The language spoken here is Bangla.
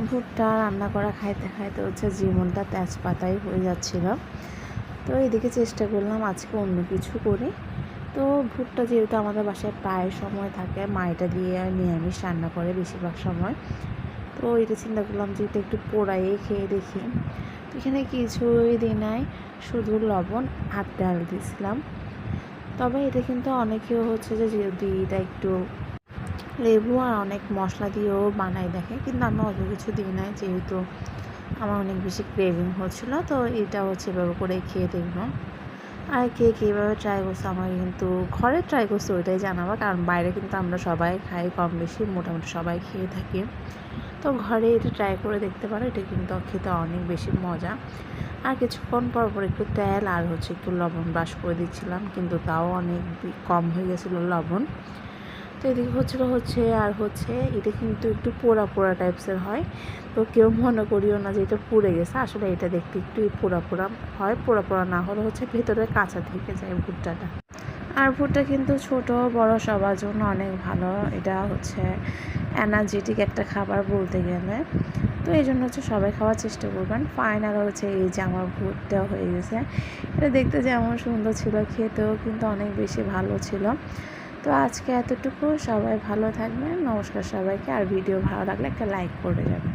ভুট্টা রান্না করা খাইতে খাইতে হচ্ছে জীবনটা তেজপাতাই হয়ে যাচ্ছিল। তো এদিকে চেষ্টা করলাম আজকে অন্য কিছু করি। তো ভুট্টা যেহেতু আমাদের বাসায় প্রায় সময় থাকে, মা এটা দিয়ে নিরামিষ রান্না করে বেশিরভাগ সময়। তো এটা চিন্তা করলাম যে এটা একটু পোড়াইয়ে খেয়ে দেখি। তো এখানে কিছুই দিই নাই, শুধু লবণ আর ডাল দিয়েছিলাম। তবে এটা কিন্তু অনেকেও হচ্ছে যে যদি এটা একটু লেবু আর অনেক মশলা দিয়েও বানাই দেখে, কিন্তু আমি অত কিছু দিই নাই, যেহেতু আমার অনেক বেশি ক্রেভিং হচ্ছিলো। তো এটা হচ্ছে এভাবে করে খেয়ে দেখবো। আর কে কীভাবে ট্রাই করছে আমাকে কিন্তু ঘরে ট্রাই করছে ওইটাই জানাবো, কারণ বাইরে কিন্তু আমরা সবাই খাই, কম বেশি মোটামুটি সবাই খেয়ে থাকি। তো ঘরে এটা ট্রাই করে দেখতে পারো, এটা কিন্তু খেতে অনেক বেশি মজা। আর কিছুক্ষণ পর পর একটু তেল আর হচ্ছে একটু লবণ ব্রাশ করে দিচ্ছিলাম, কিন্তু তাও অনেক কম হয়ে গেছিলো লবণ। তো এদিকে হচ্ছে এটা কিন্তু একটু পোড়া পোড়া টাইপসের হয়। তো কেউ মনে করিও না যে এটা পুড়ে গেছে, আসলে এটা দেখতে একটু পোড়া পোড়া হয়। পোড়া পোড়া না হলে হচ্ছে ভেতরে কাঁচা থেকে যায় ভুট্টাটা। আর ভুট্টা কিন্তু ছোট বড় সবার জন্য অনেক ভালো। এটা হচ্ছে এনার্জেটিক একটা খাবার বলতে গেলে। তো এই জন্য হচ্ছে সবাই খাওয়ার চেষ্টা করবেন। ফাইনাল হচ্ছে এই যে আমার ভুট্টা হয়ে গেছে। এটা দেখতে যেমন সুন্দর ছিল, খেতেও কিন্তু অনেক বেশি ভালো ছিল। তো আজকে এতটুকু, সবাই ভালো থাকবেন। নমস্কার সবাইকে। আর ভিডিও ভালো লাগলে একটা লাইক করে যাবেন।